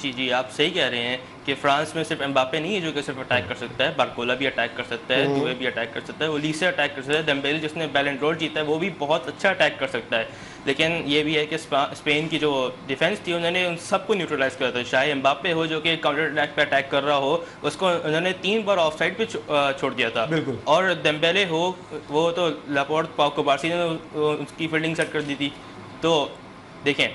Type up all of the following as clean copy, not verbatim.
جی جی، آپ صحیح کہہ رہے ہیں کہ فرانس میں صرف امباپے نہیں ہے جو کہ صرف اٹیک کر سکتا ہے، بارکولا بھی اٹیک کر سکتا ہے، دوے بھی اٹیک کر سکتا ہے، اولیسے اٹیک کر سکتا ہے، ڈیمبیلے جس نے بیلن ڈور جیتا ہے وہ بھی بہت اچھا اٹیک کر سکتا ہے. لیکن یہ بھی ہے کہ اسپین کی جو ڈیفینس تھی انہوں نے ان سب کو نیوٹرلائز کیا تھا. چاہے امباپے ہو جو کہ کاؤنٹر اٹیک پہ اٹیک کر رہا ہو، اس کو انہوں نے 3 بار آف سائڈ پہ چھوڑ دیا تھا. بالکل. اور ڈیمبیلے ہو وہ تو لاپورٹ پاؤ کوبارسی نے اس کی فیلڈنگ سیٹ کر دی تھی. تو دیکھیں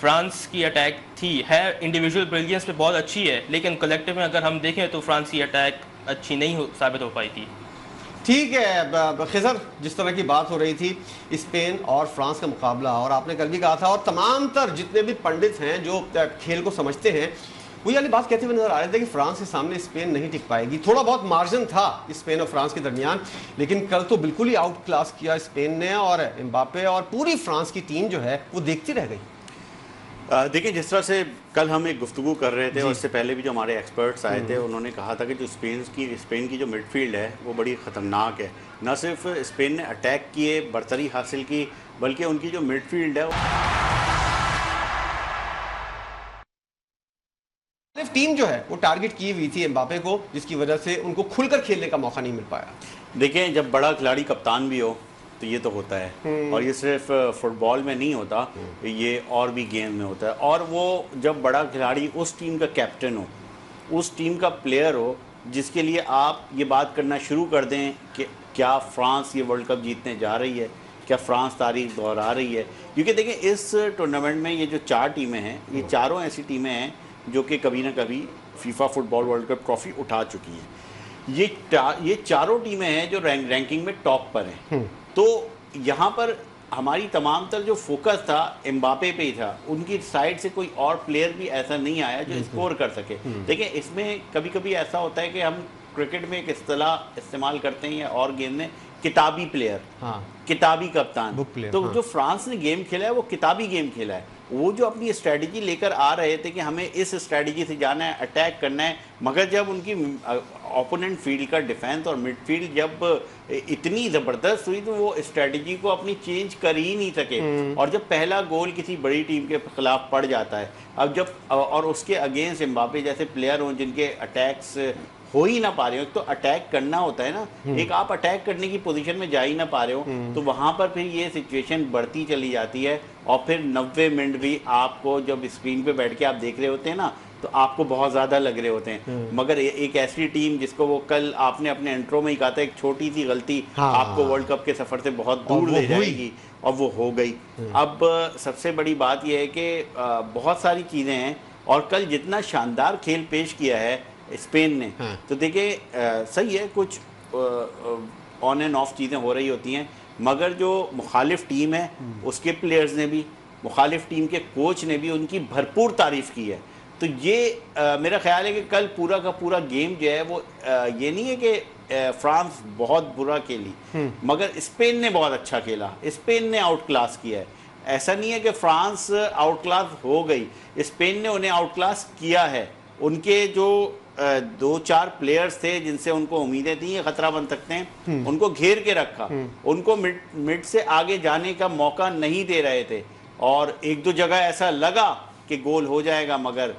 فرانس کی اٹیک تھی ہے انڈیویجول بریلینس پہ بہت اچھی ہے، لیکن کلیکٹیو میں اگر ہم دیکھیں تو فرانس کی اٹیک اچھی نہیں ثابت ہو پائی تھی. ٹھیک ہے خضر، جس طرح کی بات ہو رہی تھی اسپین اور فرانس کا مقابلہ، اور آپ نے کل بھی کہا تھا اور تمام تر جتنے بھی پنڈت ہیں جو کھیل کو سمجھتے ہیں وہ یہ والی بات کہتے ہوئے نظر آ رہے تھے کہ فرانس کے سامنے اسپین نہیں ٹک پائے گی. تھوڑا بہت مارجن تھا اسپین اور فرانس کے درمیان، لیکن کل تو بالکل ہی آؤٹ کلاس کیا اسپین نے، اور امباپے اور پوری فرانس کی ٹیم جو ہے وہ دیکھتی رہ گئی. دیکھیں جس طرح سے کل ہم ایک گفتگو کر رہے تھے اور اس سے پہلے بھی جو ہمارے ایکسپرٹس آئے تھے انہوں نے کہا تھا کہ جو اسپین کی جو مڈ فیلڈ ہے وہ بڑی خطرناک ہے. نہ صرف اسپین نے اٹیک کیے، برتری حاصل کی، بلکہ ان کی جو مڈ فیلڈ ہے ٹیم جو ہے وہ ٹارگٹ کی ہوئی تھی امباپے کو، جس کی وجہ سے ان کو کھل کر کھیلنے کا موقع نہیں مل پایا. دیکھیں جب بڑا کھلاڑی کپتان بھی ہو تو یہ تو ہوتا ہے، اور یہ صرف فٹ بال میں نہیں ہوتا، یہ اور بھی گیم میں ہوتا ہے. اور وہ جب بڑا کھلاڑی اس ٹیم کا کیپٹن ہو، اس ٹیم کا پلیئر ہو جس کے لیے آپ یہ بات کرنا شروع کر دیں کہ کیا فرانس یہ ورلڈ کپ جیتنے جا رہی ہے، کیا فرانس تاریخ دہرا رہی ہے. کیونکہ دیکھیں اس ٹورنامنٹ میں یہ جو 4 ٹیمیں ہیں، یہ چاروں ایسی ٹیمیں ہیں جو کہ کبھی نہ کبھی فیفا فٹ بال ورلڈ کپ ٹرافی اٹھا چکی ہیں. یہ چاروں ٹیمیں ہیں جو رینکنگ میں ٹاپ پر ہیں. تو یہاں پر ہماری تمام تر جو فوکس تھا امباپے پہ ہی تھا. ان کی سائڈ سے کوئی اور پلیئر بھی ایسا نہیں آیا جو اسکور کر سکے. دیکھیں اس میں کبھی کبھی ایسا ہوتا ہے کہ ہم کرکٹ میں ایک اصطلاح استعمال کرتے ہیں یا اور گیم میں، کتابی پلیئر، کتابی کپتان. تو جو فرانس نے گیم کھیلا ہے وہ کتابی گیم کھیلا ہے. وہ جو اپنی اسٹریٹجی لے کر آ رہے تھے کہ ہمیں اس اسٹریٹجی سے جانا ہے، اٹیک کرنا ہے، مگر جب ان کی اوپوننٹ فیلڈ کا ڈیفینس اور مڈ فیلڈ جب اتنی زبردست ہوئی تو وہ اسٹریٹجی کو اپنی چینج کر ہی نہیں سکے. اور جب پہلا گول کسی بڑی ٹیم کے خلاف پڑ جاتا ہے، اب جب اور اس کے اگینسٹ امباپے جیسے پلیئر ہوں جن کے اٹیکس ہو ہی نہ پا رہے ہو، تو اٹیک کرنا ہوتا ہے نا، ایک آپ اٹیک کرنے کی پوزیشن میں جا ہی نہ پا رہے ہو، تو وہاں پر پھر یہ سچویشن بڑھتی چلی جاتی ہے. اور پھر 90 منٹ بھی آپ کو جب اسکرین پہ بیٹھ کے آپ دیکھ رہے ہوتے ہیں نا تو آپ کو بہت زیادہ لگ رہے ہوتے ہیں. مگر ایک ایسی ٹیم جس کو وہ کل آپ نے اپنے انٹرو میں ہی کہا تھا ایک چھوٹی سی غلطی آپ کو ورلڈ کپ کے سفر سے بہت دور لے جائے گی، اور وہ ہو گئی. اب سب سے بڑی بات یہ ہے کہ بہت ساری چیزیں ہیں، اور کل جتنا شاندار کھیل پیش کیا ہے اسپین نے، تو دیکھیں صحیح ہے کچھ آن اینڈ آف چیزیں ہو رہی ہوتی ہیں، مگر جو مخالف ٹیم ہے اس کے پلیئرز نے بھی، مخالف ٹیم کے کوچ نے بھی ان کی بھرپور تعریف کی ہے. تو یہ میرا خیال ہے کہ کل پورا کا پورا گیم جو ہے وہ یہ نہیں ہے کہ فرانس بہت برا کھیلی، مگر اسپین نے بہت اچھا کھیلا، اسپین نے آؤٹ کلاس کیا ہے. ایسا نہیں ہے کہ فرانس آؤٹ کلاس ہو گئی، اسپین نے انہیں آؤٹ کلاس کیا ہے. ان کے جو 2-4 پلیئرز تھے جن سے ان کو امیدیں تھیں یہ خطرہ بن سکتے ہیں، ان کو گھیر کے رکھا، ان کو مڈ سے آگے جانے کا موقع نہیں دے رہے تھے. اور 1-2 جگہ ایسا لگا کہ گول ہو جائے گا، مگر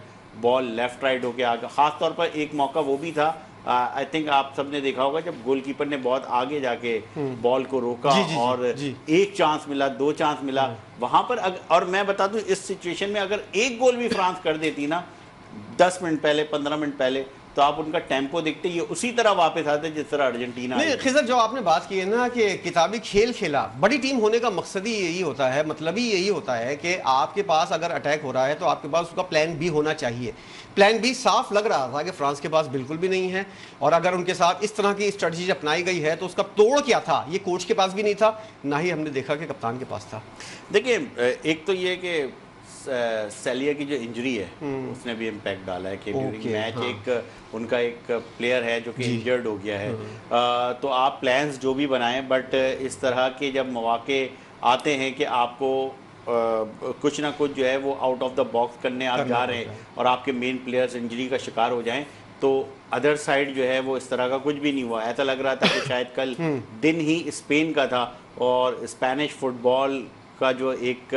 بال لیفٹ رائٹ ہو کے آگا. خاص طور پر ایک موقع وہ بھی تھا، آئی تھنک آپ سب نے دیکھا ہوگا، جب گول کیپر نے بہت آگے جا کے بال کو روکا اور 1 چانس ملا، 2 چانس ملا وہاں پر. اور میں بتا دوں اس سچویشن میں اگر 1 گول بھی فرانس کر دیتی نا 10 منٹ پہلے، 15 منٹ پہلے، تو آپ ان کا ٹیمپو دیکھتے یہ اسی طرح واپس آتے جس طرح ارجنٹینا. نہیں خضر، جو آپ نے بات کی ہے نا کہ کتابی کھیل کھیلا، بڑی ٹیم ہونے کا مقصد ہی یہی ہوتا ہے، مطلب ہی یہی ہوتا ہے کہ آپ کے پاس اگر اٹیک ہو رہا ہے تو آپ کے پاس اس کا پلان بی ہونا چاہیے. پلان بی صاف لگ رہا تھا کہ فرانس کے پاس بالکل بھی نہیں ہے، اور اگر ان کے ساتھ اس طرح کی اسٹریٹجی اپنائی گئی ہے تو اس کا توڑ کیا تھا یہ کوچ کے پاس بھی نہیں تھا، نہ ہی ہم نے دیکھا کہ کپتان کے پاس تھا. دیکھیں ایک تو یہ کہ سیلیا کی جو انجری ہے اس نے بھی امپیکٹ ڈالا ہے کہ ڈیورنگ میچ ایک ان کا ایک پلیئر ہے جو کہ انجرڈ ہو گیا ہے. تو آپ پلانز جو بھی بنائیں، بٹ اس طرح کے جب مواقع آتے ہیں کہ آپ کو کچھ نہ کچھ جو ہے وہ آؤٹ آف دا باکس کرنے آپ جا رہے ہیں اور آپ کے مین پلیئرز انجری کا شکار ہو جائیں، تو ادر سائڈ جو ہے وہ اس طرح کا کچھ بھی نہیں ہوا. ایسا لگ رہا تھا کہ شاید کل دن ہی اسپین کا تھا، اور اسپینش فٹ بال کا جو ایک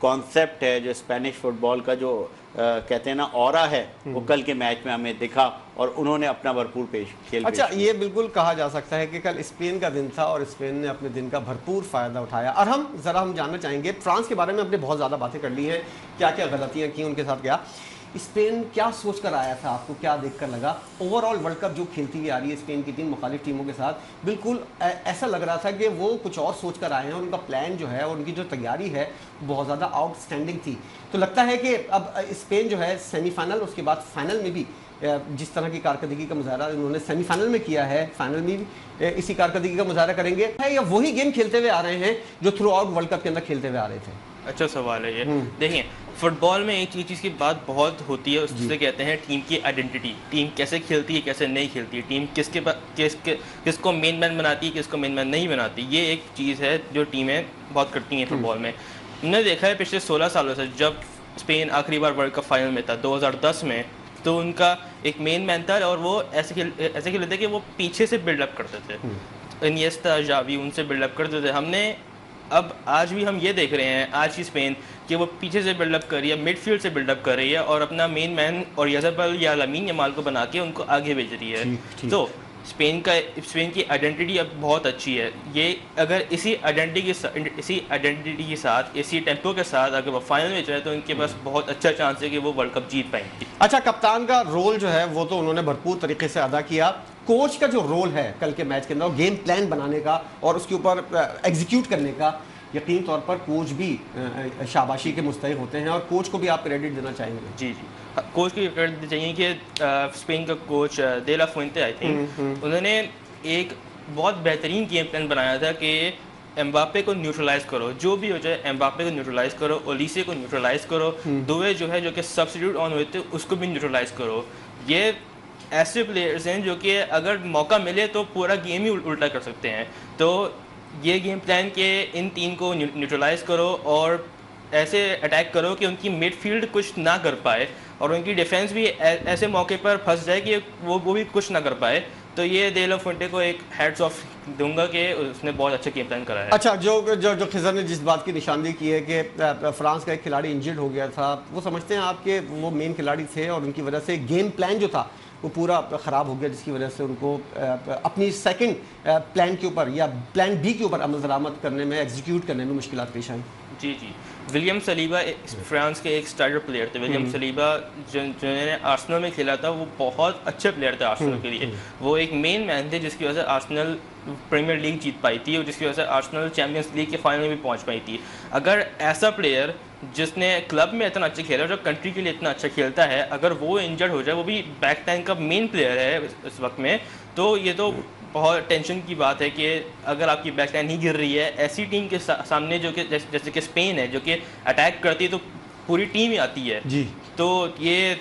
کانسیپٹ ہے, جو اسپینش فٹ بال کا جو کہتے ہیں نا اورا ہے, وہ کل کے میچ میں ہمیں دکھا اور انہوں نے اپنا بھرپور کھیل اچھا, یہ بالکل کہا جا سکتا ہے کہ کل اسپین کا دن تھا اور اسپین نے اپنے دن کا بھرپور فائدہ اٹھایا. اور ہم جاننا چاہیں گے, فرانس کے بارے میں ہم نے بہت زیادہ باتیں کر لی ہیں, کیا کیا غلطیاں کی ان کے ساتھ, کیا اسپین کیا سوچ کر آیا تھا, آپ کو کیا دیکھ کر لگا؟ اوور آل ورلڈ کپ جو کھیلتی ہوئی آ رہی ہے اسپین کی ٹیم مخالف ٹیموں کے ساتھ, بالکل ایسا لگ رہا تھا کہ وہ کچھ اور سوچ کر آئے ہیں, ان کا پلان جو ہے اور ان کی جو تیاری ہے بہت زیادہ آؤٹ اسٹینڈنگ تھی. تو لگتا ہے کہ اب اسپین جو ہے سیمی فائنل, اس کے بعد فائنل میں بھی جس طرح کی کارکردگی کا مظاہرہ انہوں نے سیمی فائنل میں کیا ہے, فائنل میں بھی اسی کارکردگی کا مظاہرہ کریں گے, یا وہی گیم کھیلتے ہوئے آ رہے ہیں جو تھرو آؤٹ ورلڈ کپ کے اندر کھیلتے ہوئے آ رہے تھے؟ اچھا سوال ہے یہ. دیکھیں, فٹ بال میں ایک چیز کی بات بہت ہوتی ہے, اس سے کہتے ہیں ٹیم کی آئیڈینٹی. ٹیم کیسے کھیلتی ہے, کیسے نہیں کھیلتی ہے, ٹیم کس کو مین مین بناتی ہے, کس کو مین مین نہیں بناتی. یہ ایک چیز ہے جو ٹیمیں بہت کرتی ہیں فٹ بال میں. ہم نے دیکھا ہے پچھلے 16 سالوں سے, جب اسپین آخری بار ورلڈ کپ فائنل میں تھا 2010 میں, تو ان کا ایک مین مین تھا اور وہ ایسے کھیلتے تھے کہ وہ پیچھے سے بلڈ اپ کرتے تھے. انیستا, جاوی, ان سے بلڈ اپ کرتے تھے. ہم نے اب آج بھی ہم یہ دیکھ رہے ہیں آج کی اسپین کہ وہ پیچھے سے بلڈ اپ کر رہی ہے, مڈ فیلڈ سے بلڈ اپ کر رہی ہے اور اپنا مین مین اور یزبل یا لامین یامال کو بنا کے ان کو آگے بھیج رہی ہے. تو اسپین کی آئیڈینٹی اب بہت اچھی ہے. یہ اگر اسی آئیڈینٹی کے ساتھ, اسی ٹیمپو کے ساتھ اگر وہ فائنل میں جائے تو ان کے پاس بہت اچھا چانس ہے کہ وہ ورلڈ کپ جیت پائیں گے. اچھا, کپتان کا رول جو ہے وہ تو انہوں نے بھرپور طریقے سے ادا کیا. کوچ کا جو رول ہے کل کے میچ کے اندر, گیم پلان بنانے کا اور اس کے اوپر ایگزیکیوٹ کرنے کا, یقین طور پر کوچ بھی شاباشی کے مستحق ہوتے ہیں, اور کوچ کو بھی آپ کریڈٹ دینا چاہیں گے. جی جی, کوچ کو کریڈٹ چاہیے کہ اسپین کا coach they law فوئنتے I think, انہوں نے ایک بہت بہترین گیم پلان بنایا تھا کہ امباپے کو نیوٹرلائز کرو, جو بھی ہو جائے امباپے کو نیوٹرلائز کرو, اولیسے کو نیوٹرلائز کرو, دوے جو ہے جو کہ سبسٹیٹیوٹ آن ہوئے تھے اس کو بھی نیوٹرلائز کرو. یہ ایسے پلیئرز ہیں جو کہ اگر موقع ملے تو پورا گیم ہی الٹا کر سکتے ہیں. تو یہ گیم پلان کہ ان تین کو نیوٹرلائز کرو اور ایسے اٹیک کرو کہ ان کی مڈ فیلڈ کچھ نہ کر پائے اور ان کی ڈیفینس بھی ایسے موقع پر پھنس جائے کہ وہ بھی کچھ نہ کر پائے. تو یہ دے لا فوئنتے کو ایک ہیڈز آف دوں گا کہ اس نے بہت اچھا گیم پلان کرا ہے. اچھا, جو خضر نے جس بات کی نشاندہی کی ہے کہ فرانس کا ایک کھلاڑی انجرڈ ہو گیا تھا, وہ سمجھتے ہیں آپ کہ وہ مین کھلاڑی تھے اور ان کی وجہ سے گیم پلان جو تھا وہ پورا خراب ہو گیا, جس کی وجہ سے ان کو اپنی سیکنڈ پلان کے اوپر یا پلان بی کے اوپر عمل درآمد کرنے میں, ایگزیکیوٹ کرنے میں مشکلات پیش آئیں؟ جی جی, ولیم سلیبا فرانس کے ایک اسٹارٹر پلیئر تھے. ولیم سلیبا جنہوں نے آرسنل میں کھیلا تھا, وہ بہت اچھے پلیئر تھے آرسنل کے لیے. وہ ایک مین مین تھے جس کی وجہ سے آرسنل پریمیئر لیگ جیت پائی تھی اور جس کی وجہ سے آرسنل چیمپئنس لیگ کے فائنل میں بھی پہنچ پائی تھی. اگر ایسا پلیئر جس نے کلب میں اتنا اچھا کھیلا, جو کنٹری کے لیے اتنا اچھا کھیلتا ہے, اگر وہ انجرڈ ہو جائے, وہ بھی بیک لائن کا مین پلیئر ہے اس وقت میں, تو یہ تو بہت ٹینشن کی بات ہے کہ اگر آپ کی بیک لائن نہیں گر رہی ہے ایسی ٹیم کے سامنے جو کہ جیسے کہ اسپین ہے جو کہ اٹیک کرتی ہے تو پوری ٹیم ہی آتی ہے. جی, تو یہ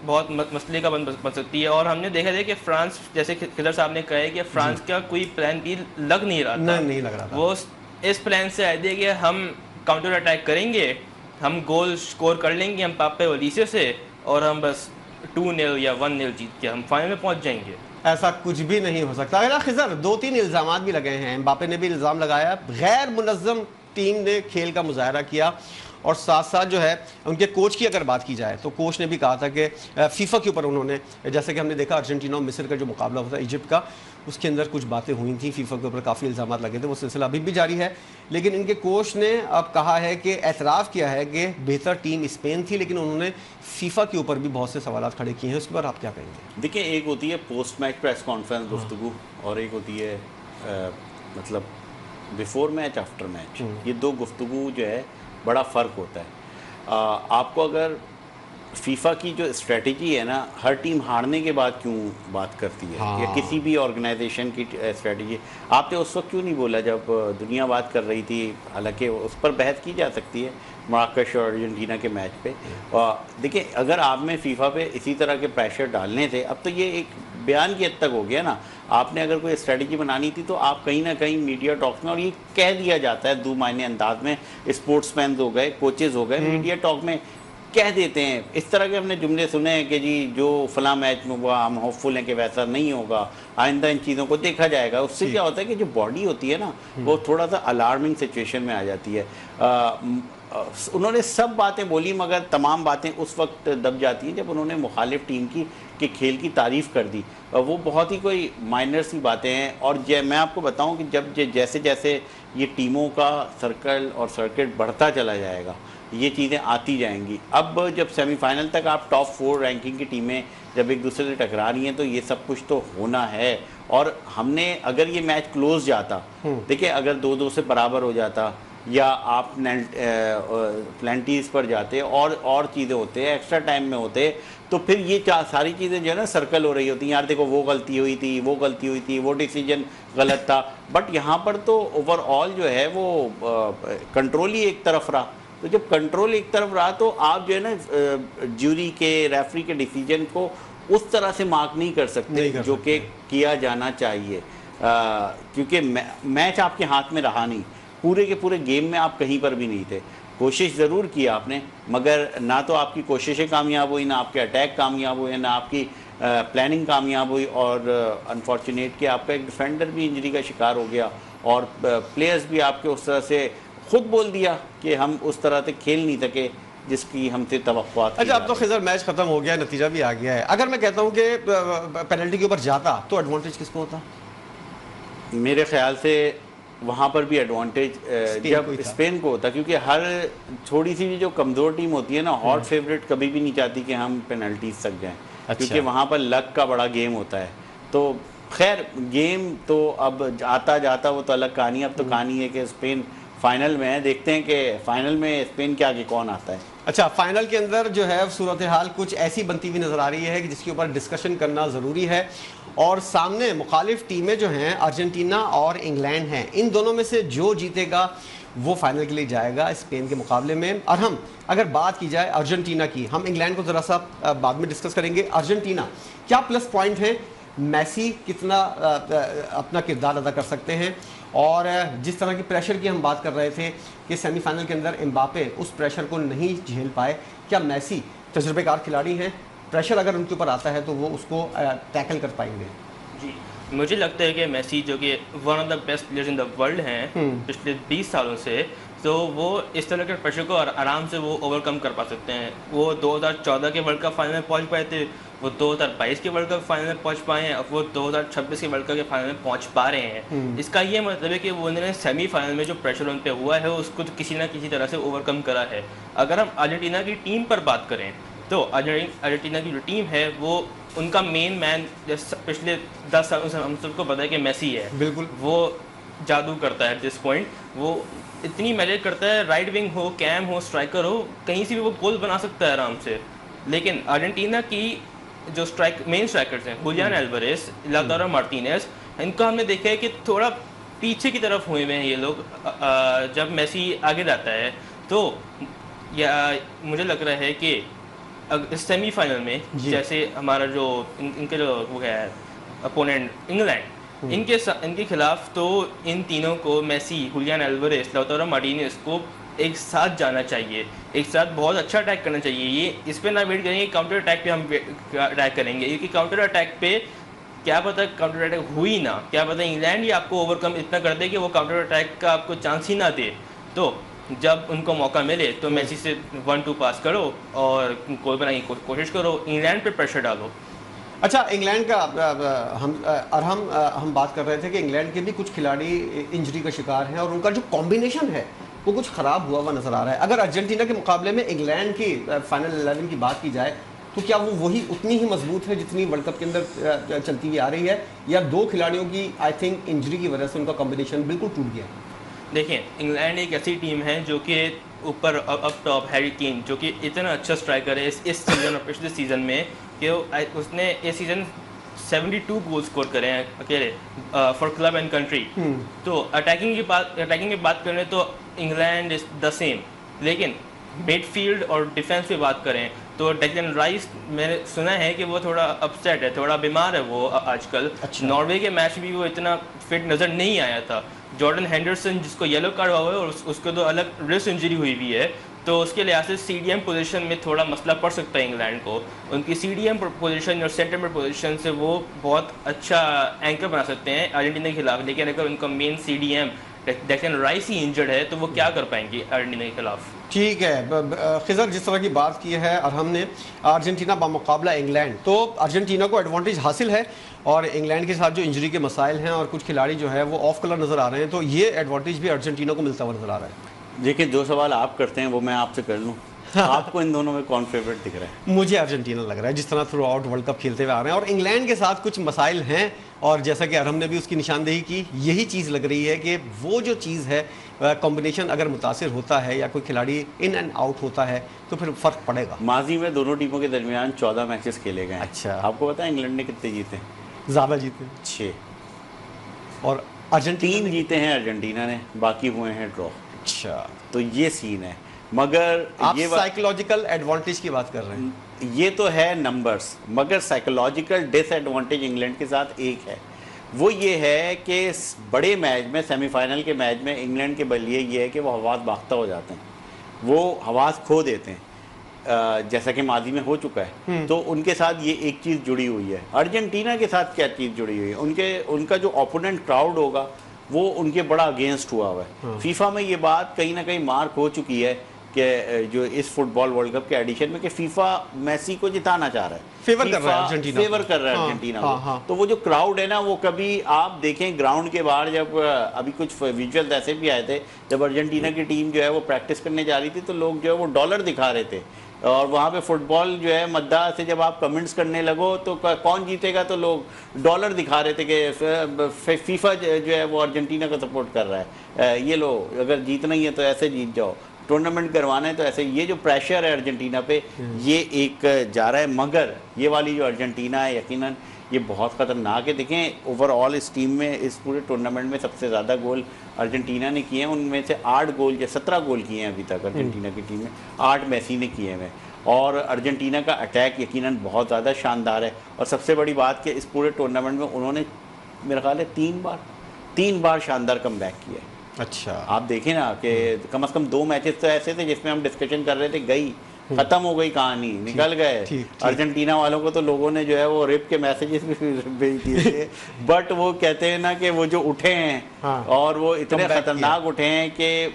بہت مسئلے کا بن سکتی ہے. اور ہم نے دیکھا تھا کہ فرانس, جیسے خضر صاحب نے کہا ہے کہ فرانس کا کوئی پلان بھی لگ نہیں رہا تھا, نہیں لگ رہا تھا. وہ اس پلان سے آئے تھے کہ ہم کاؤنٹر اٹیک کریں گے, ہم گول سکور کر لیں گے ہم پاپے اولیسے سے, اور ہم بس 2-0 یا 1-0 جیت کے ہم فائنل میں پہنچ جائیں گے. ایسا کچھ بھی نہیں ہو سکتا. خضر, 2-3 الزامات بھی لگے ہیں. امباپے نے بھی الزام لگایا, غیر منظم ٹیم نے کھیل کا مظاہرہ کیا, اور ساتھ ساتھ جو ہے ان کے کوچ کی اگر بات کی جائے تو کوچ نے بھی کہا تھا کہ فیفا کے اوپر انہوں نے, جیسے کہ ہم نے دیکھا ارجنٹینا اور مصر کا جو مقابلہ ہوتا ہے ایجپٹ کا, اس کے اندر کچھ باتیں ہوئی تھیں, فیفا کے اوپر کافی الزامات لگے تھے, وہ سلسلہ ابھی بھی جاری ہے. لیکن ان کے کوچ نے اب کہا ہے کہ اعتراف کیا ہے کہ بہتر ٹیم اسپین تھی, لیکن انہوں نے فیفا کے اوپر بھی بہت سے سوالات کھڑے کیے ہیں. اس کے بعد آپ کیا کہیں گے؟ دیکھیں, ایک ہوتی ہے پوسٹ میچ پریس کانفرنس گفتگو, اور ایک ہوتی ہے مطلب بیفور میچ آفٹر میچ. یہ دو گفتگو جو ہے بڑا فرق ہوتا ہے. آپ کو اگر فیفا کی جو اسٹریٹجی ہے نا, ہر ٹیم ہارنے کے بعد کیوں بات کرتی ہے, یا کسی بھی آرگنائزیشن کی اسٹریٹجی, آپ نے اس وقت کیوں نہیں بولا جب دنیا بات کر رہی تھی؟ حالانکہ اس پر بحث کی جا سکتی ہے مراکش اور ارجنٹینا کے میچ پہ. دیکھیں, اگر آپ میں فیفا پہ اسی طرح کے پریشر ڈالنے تھے, اب تو یہ ایک بیان کی حد تک ہو گیا نا. آپ نے اگر کوئی اسٹریٹجی بنانی تھی تو آپ کہیں نہ کہیں میڈیا ٹاک میں, اور یہ کہہ دیا جاتا ہے دو معنی انداز میں, اسپورٹس مینز ہو گئے, کوچز ہو گئے, میڈیا ٹاک میں کہہ دیتے ہیں اس طرح کے. ہم نے جملے سنے ہیں کہ جی جو فلاں میچ میں ہوا ہم ہوپ فل ہیں کہ ویسا نہیں ہوگا, آئندہ ان چیزوں کو دیکھا جائے گا. اس سے کیا ہوتا ہے کہ جو باڈی ہوتی ہے نا, وہ تھوڑا سا الارمنگ سچویشن میں آ جاتی ہے. انہوں نے سب باتیں بولی مگر تمام باتیں اس وقت دب جاتی ہیں جب انہوں نے مخالف ٹیم کی کھیل کی تعریف کر دی. وہ بہت ہی کوئی مائنر سی باتیں ہیں. اور میں آپ کو بتاؤں کہ جب جیسے جیسے یہ ٹیموں کا سرکل اور سرکٹ بڑھتا چلا جائے گا یہ چیزیں آتی جائیں گی. اب جب سیمی فائنل تک آپ ٹاپ 4 رینکنگ کی ٹیمیں جب ایک دوسرے سے ٹکرا رہی ہیں تو یہ سب کچھ تو ہونا ہے. اور ہم نے اگر یہ میچ کلوز جاتا, دیکھیں اگر 2-2 سے برابر ہو جاتا یا آپ پلینٹیز پر جاتے اور چیزیں ہوتے ہیں ایکسٹرا ٹائم میں ہوتے, تو پھر یہ ساری چیزیں جو ہے نا سرکل ہو رہی ہوتی ہیں, یار دیکھو وہ غلطی ہوئی تھی, وہ ڈیسیجن غلط تھا. بٹ یہاں پر تو اوور آل جو ہے وہ کنٹرول ہی ایک طرف رہا. تو جب کنٹرول ایک طرف رہا تو آپ جو ہے نا جیوری کے ریفری کے ڈیسیجن کو اس طرح سے مارک نہیں کر سکتے جو کہ کیا جانا چاہیے, کیونکہ میچ آپ کے ہاتھ میں رہا نہیں. پورے کے پورے گیم میں آپ کہیں پر بھی نہیں تھے. کوشش ضرور کی آپ نے مگر نہ تو آپ کی کوششیں کامیاب ہوئی, نہ آپ کے اٹیک کامیاب ہوئے, نہ آپ کی پلاننگ کامیاب ہوئی. اور انفارچونیٹ کہ آپ کا ایک ڈیفینڈر بھی انجری کا شکار ہو گیا اور پلیئرز بھی آپ کے اس طرح سے خود بول دیا کہ ہم اس طرح سے کھیل نہیں سکے جس کی ہم سے توقعات. اچھا اب تو خضر میچ ختم ہو گیا, نتیجہ بھی آ گیا ہے. اگر میں کہتا ہوں کہ پینلٹی کے اوپر جاتا تو ایڈوانٹیج کس کو ہوتا؟ میرے خیال سے وہاں پر بھی ایڈوانٹیج جب اسپین کو ہوتا, کیونکہ ہر تھوڑی سی جو کمزور ٹیم ہوتی ہے نا ہاٹ فیوریٹ کبھی بھی نہیں چاہتی کہ ہم پینلٹیز تک جائیں, کیونکہ وہاں پر لک کا بڑا گیم ہوتا ہے. تو خیر گیم تو اب آتا جاتا وہ تو الگ کہانی. اب تو کہانی ہے کہ اسپین فائنل میں ہے, دیکھتے ہیں کہ فائنل میں اسپین کے آگے کون آتا ہے. اچھا فائنل کے اندر جو ہے صورتحال کچھ ایسی بنتی ہوئی نظر آ رہی ہے کہ جس کے اوپر ڈسکشن کرنا ضروری ہے. اور سامنے مخالف ٹیمیں جو ہیں ارجنٹینا اور انگلینڈ ہیں, ان دونوں میں سے جو جیتے گا وہ فائنل کے لیے جائے گا اسپین کے مقابلے میں. اور ہم اگر بات کی جائے ارجنٹینا کی, ہم انگلینڈ کو ذرا سا بعد میں ڈسکس کریں گے. ارجنٹینا کیا پلس پوائنٹ ہیں, میسی کتنا اپنا کردار ادا کر سکتے ہیں, اور جس طرح کی پریشر کی ہم بات کر رہے تھے کہ سیمی فائنل کے اندر امباپے اس پریشر کو نہیں جھیل پائے, کیا میسی تجربے کار کھلاڑی ہیں, پریشر اگر ان کے اوپر آتا ہے تو وہ اس کو ٹیکل کر پائیں گے؟ جی مجھے لگتا ہے کہ میسی جو کہ one of the best players in the world ہیں پچھلے 20 سالوں سے, تو وہ اس طرح کے پریشر کو آرام سے وہ اوور کم کر پا سکتے ہیں. وہ 2014 کے ورلڈ کپ فائنل میں پہنچ پائے تھے, وہ 2022 کے ورلڈ کپ فائنل میں پہنچ پائے ہیں, اور وہ 2026 کے ورلڈ کپ کے فائنل میں پہنچ پا رہے ہیں. اس کا یہ مطلب ہے کہ وہ انہوں نے سیمی فائنل میں جو پریشر ان پہ ہوا ہے اس کو کسی نہ کسی طرح سے اوور کم کرا ہے. اگر ہم ارجنٹینا کی ٹیم پر بات کریں تو ارجنٹینا کی جو ٹیم ہے وہ ان کا مین مین پچھلے 10 سالوں سے ہم سب کو پتا ہے کہ میسی ہے. بالکل وہ جادو کرتا ہے ایٹ دس پوائنٹ, وہ اتنی میجر کرتا ہے, رائٹ ونگ ہو, کیم ہو, اسٹرائکر ہو, کہیں سے بھی وہ گول بنا سکتا ہے آرام سے. لیکن ارجنٹینا کی جو مین اسٹرائکرز ہیں خولیان الواریز, لاوتارو مارٹینیز, ان کو ہم نے دیکھا ہے کہ تھوڑا پیچھے کی طرف ہوئے ہوئے ہیں یہ لوگ. جب میسی آگے جاتا ہے تو مجھے لگ رہا ہے کہ اس سیمی فائنل میں جیسے ہمارا جو ان کے جو وہ ہے اپوننٹ انگلینڈ, ان کے خلاف تو ان تینوں کو میسی, خولیان الواریز, لاوتارو مارٹینیز کو ایک ساتھ جانا چاہیے, ایک ساتھ بہت اچھا اٹیک کرنا چاہیے. یہ اس پہ نہ ویٹ کریں گے, کاؤنٹر اٹیک پہ ہم اٹیک کریں گے, کیونکہ کاؤنٹر اٹیک پہ کیا پتہ کاؤنٹر اٹیک ہوئی نہ, کیا پتہ انگلینڈ ہی آپ کو اوور کم اتنا کر دے کہ وہ کاؤنٹر اٹیک کا آپ کو چانس ہی نہ دے. تو جب ان کو موقع ملے تو میسی سے 1-2 پاس کرو اور گول بنانے کی کوشش کرو, انگلینڈ پہ پریشر ڈالو. اچھا انگلینڈ کا ہم بات کر رہے تھے کہ انگلینڈ کے بھی کچھ کھلاڑی انجری کا شکار ہیں اور ان کا جو کمبینیشن ہے وہ کچھ خراب ہوا نظر آ رہا ہے. اگر ارجنٹینا کے مقابلے میں انگلینڈ کی فائنل 11 کی بات کی جائے تو کیا وہ وہی اتنی ہی مضبوط ہے جتنی ورلڈ کپ کے اندر چلتی ہوئی آ رہی ہے, یا 2 کھلاڑیوں کی آئی تھنک انجری کی وجہ سے ان کا کمبینیشن بالکل ٹوٹ گیا؟ دیکھیں انگلینڈ ایک ایسی ٹیم ہے جو کہ اوپر اپ ٹاپ ہیری کین جو کہ اتنا اچھا اسٹرائکر ہے اس سیزن اور پچھلے سیزن میں کہ اس نے اس سیزن 72 گول اسکور کرے ہیں اکیلے فار کلب اینڈ کنٹری. تو اٹیکنگ کی بات کریں تو انگلینڈ از دا سیم, لیکن مڈ فیلڈ اور ڈیفینس پہ بات کریں تو ڈیکلن رائس میں نے سنا ہے کہ وہ تھوڑا اپسیٹ ہے, تھوڑا بیمار ہے وہ آج کل. ناروے کے میچ بھی وہ اتنا فٹ نظر نہیں آیا تھا. جارڈن ہینڈرسن جس کو یلو کارڈ ہوا ہوا ہے اور اس کو تو الگ ریسٹ انجری ہوئی بھی ہے, تو اس کے لحاظ سے سی ڈی ایم پوزیشن میں تھوڑا مسئلہ پڑ سکتا ہے انگلینڈ کو. ان کی سی ڈی ایم پوزیشن اور سینٹر میں پوزیشن سے وہ بہت اچھا اینکر بنا سکتے ہیں ارجنٹینا کے خلاف, لیکن اگر ان کا مین C D M Declan rice ہی انجرڈ ہے تو وہ کیا کر پائیں گے ارجنٹینا کے خلاف؟ ٹھیک ہے خضر، جس طرح کی بات کی ہے ارحم نے، ارجنٹینا بمقابلہ انگلینڈ، تو ارجنٹینا کو ایڈوانٹیج حاصل ہے، اور انگلینڈ کے ساتھ جو انجری کے مسائل ہیں اور کچھ کھلاڑی جو ہے وہ آف کلر نظر آ رہے ہیں، تو یہ ایڈوانٹیج بھی ارجنٹینا کو ملتا ہوا نظر آ رہا ہے۔ دیکھیں، جو سوال آپ کرتے ہیں وہ میں آپ سے کر لوں، آپ کو ان دونوں میں کون فیورٹ دکھ رہا ہے؟ مجھے ارجنٹینا لگ رہا ہے، جس طرح تھرو آؤٹ ورلڈ کپ کھیلتے ہوئے آ رہے ہیں، اور انگلینڈ کے ساتھ کچھ مسائل ہیں، اور جیسا کہ ارحم نے بھی اس کی نشاندہی کی، یہی چیز لگ رہی ہے کہ وہ جو چیز ہے کمبینیشن اگر متاثر ہوتا ہے یا کوئی کھلاڑی ان اینڈ آؤٹ ہوتا ہے تو پھر فرق پڑے گا۔ ماضی میں دونوں ٹیموں کے درمیان 14 میچز کھیلے گئے ہیں۔ اچھا، آپ کو پتا ہے انگلینڈ نے کتنے جیتے؟ زیادہ جیتے 6، اور ارجنٹینا 3 جیتے ہیں ارجنٹینا نے، باقی ہوئے ہیں ڈرا۔ اچھا، تو یہ سین ہے، مگر آپ یہ سائیکولوجیکل ایڈوانٹیج کی بات کر رہے ہیں۔ یہ تو ہے نمبرز، مگر سائیکولوجیکل ڈس ایڈوانٹیج انگلینڈ کے ساتھ ایک ہے، وہ یہ ہے کہ بڑے میچ میں، سیمی فائنل کے میچ میں انگلینڈ کے بلیے یہ ہے کہ وہ حواس باختہ ہو جاتے ہیں، وہ حواس کھو دیتے ہیں، جیسا کہ ماضی میں ہو چکا ہے۔ تو ان کے ساتھ یہ ایک چیز جڑی ہوئی ہے۔ ارجنٹینا کے ساتھ کیا چیز جڑی ہوئی ہے؟ ان کا جو اوپوننٹ کراؤڈ ہوگا وہ ان کے بڑا اگینسٹ ہوا ہوا ہے۔ فیفا میں یہ بات کہیں نہ کہیں مارک ہو چکی ہے کہ جو اس فٹ بال ورلڈ کپ کے ایڈیشن میں، کہ فیفا میسی کو جتانا چاہ رہا ہے، فیور کر رہا ہے ارجنٹینا، فیور کر رہا ہے ارجنٹینا کو۔ تو وہ جو کراؤڈ ہے نا، وہ کبھی آپ دیکھیں گراؤنڈ کے باہر، جب ابھی کچھ ویژول ایسے بھی آئے تھے، جب ارجنٹینا کی ٹیم جو ہے وہ پریکٹس کرنے جا رہی تھی تو لوگ جو ہے وہ ڈالر دکھا رہے تھے، اور وہاں پہ فٹ بال جو ہے مداح سے جب آپ کمنٹس کرنے لگو تو کون جیتے گا تو لوگ ڈالر دکھا رہے تھے کہ فیفا جو ہے وہ ارجنٹینا کو سپورٹ کر رہا ہے، یہ لو اگر جیتنا ہی ہے تو ایسے جیت جاؤ، ٹورنامنٹ کروانا ہے تو ایسے۔ یہ جو پریشر ہے ارجنٹینا پہ، یہ ایک جا رہا ہے، مگر یہ والی جو ارجنٹینا ہے یقیناً یہ بہت خطرناک ہے۔ دیکھیں اوور آل اس ٹیم میں، اس پورے ٹورنامنٹ میں سب سے زیادہ گول ارجنٹینا نے کیے ہیں، ان میں سے 8 گول یا 17 گول کیے ہیں ابھی تک ارجنٹینا کی ٹیم میں، 8 میسی نے کیے ہیں، اور ارجنٹینا کا اٹیک یقیناً بہت زیادہ شاندار ہے۔ اور سب سے بڑی بات کہ اس پورے ٹورنامنٹ میں انہوں نے میرا خیال ہے 3 بار شاندار کم بیک کیا ہے۔ اچھا، آپ دیکھیں نا کہ کم از کم 2 میچز تو ایسے تھے جس میں ہم ڈسکشن کر رہے تھے، گئی ختم ہو گئی کہانی، نکل گئے۔ ارجنٹینا والوں کو تو لوگوں نے جو ہے وہ ریپ کے میسیجز بھی بھیج دیے تھے، بٹ وہ کہتے ہیں نا کہ وہ جو اٹھے ہیں اور وہ اتنے خطرناک اٹھے ہیں کہ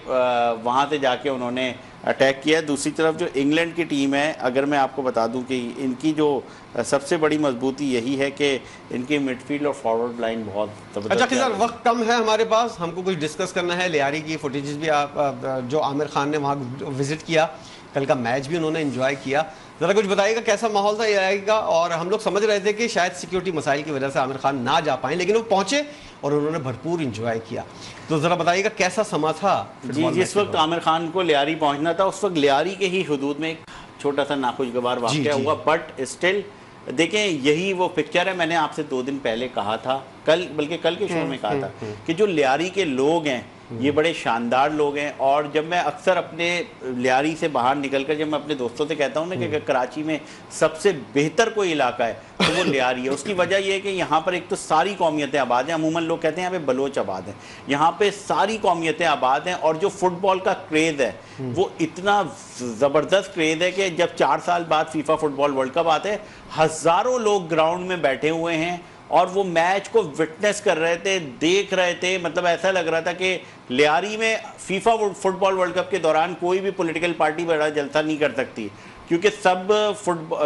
وہاں سے جا کے انہوں نے اٹیک کیا۔ دوسری طرف جو انگلینڈ کی ٹیم ہے، اگر میں آپ کو بتا دوں کہ ان کی جو سب سے بڑی مضبوطی یہی ہے کہ ان کی مڈ فیلڈ اور فارورڈ لائن بہت زبردست۔ اچھا خضر، وقت کم ہے ہمارے پاس، ہم کو کچھ ڈسکس کرنا ہے۔ لیاری کی فوٹیجز بھی آپ جو عامر خان نے وہاں وزٹ کیا، کل کا میچ بھی انہوں نے انجوائے کیا، ذرا کچھ بتائیے گا کیسا ماحول تھا لیاری کا؟ اور ہم لوگ سمجھ رہے تھے کہ شاید سیکیورٹی مسائل کی وجہ سے عامر خان نہ جا پائیں، لیکن وہ پہنچے اور انہوں نے بھرپور انجوائے کیا، تو ذرا بتائیے گا کیسا سما تھا؟ جی، جس وقت عامر خان کو لیاری پہنچنا تھا اس وقت لیاری کے ہی حدود میں ایک چھوٹا سا ناخوشگوار واقعہ ہوا، بٹ اسٹل دیکھیں یہی وہ پکچر ہے۔ میں نے آپ سے 2 دن پہلے کہا تھا، بلکہ کل کے شو میں کہا تھا کہ جو لیاری کے لوگ ہیں یہ بڑے شاندار لوگ ہیں، اور جب میں اکثر اپنے لیاری سے باہر نکل کر جب میں اپنے دوستوں سے کہتا ہوں نا کہ کراچی میں سب سے بہتر کوئی علاقہ ہے تو وہ لیاری ہے۔ اس کی وجہ یہ ہے کہ یہاں پر ایک تو ساری قومیتیں آباد ہیں، عموماً لوگ کہتے ہیں یہاں پہ بلوچ آباد ہیں، یہاں پہ ساری قومیتیں آباد ہیں، اور جو فٹ بال کا کریز ہے وہ اتنا زبردست کریز ہے کہ جب 4 سال بعد فیفا فٹ بال ورلڈ کپ آتے ہیں، ہزاروں لوگ گراؤنڈ میں بیٹھے ہوئے ہیں اور وہ میچ کو وٹنس کر رہے تھے، دیکھ رہے تھے۔ مطلب ایسا لگ رہا تھا کہ لیاری میں فیفا فٹ بال ورلڈ کپ کے دوران کوئی بھی پولیٹیکل پارٹی بڑا جلسہ نہیں کر سکتی، کیونکہ سب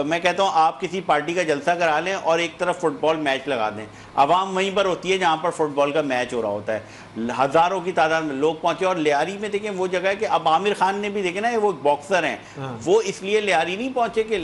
میں کہتا ہوں آپ کسی پارٹی کا جلسہ کرا لیں اور ایک طرف فٹ بال میچ لگا دیں، عوام وہیں پر ہوتی ہے جہاں پر فٹ بال کا میچ ہو رہا ہوتا ہے، ہزاروں کی تعداد میں لوگ پہنچے۔ اور لیاری میں دیکھیں وہ جگہ ہے کہ اب عامر خان نے بھی دیکھیں نا، وہ باکسر ہیں، وہ اس لیے لیاری نہیں پہنچے کہ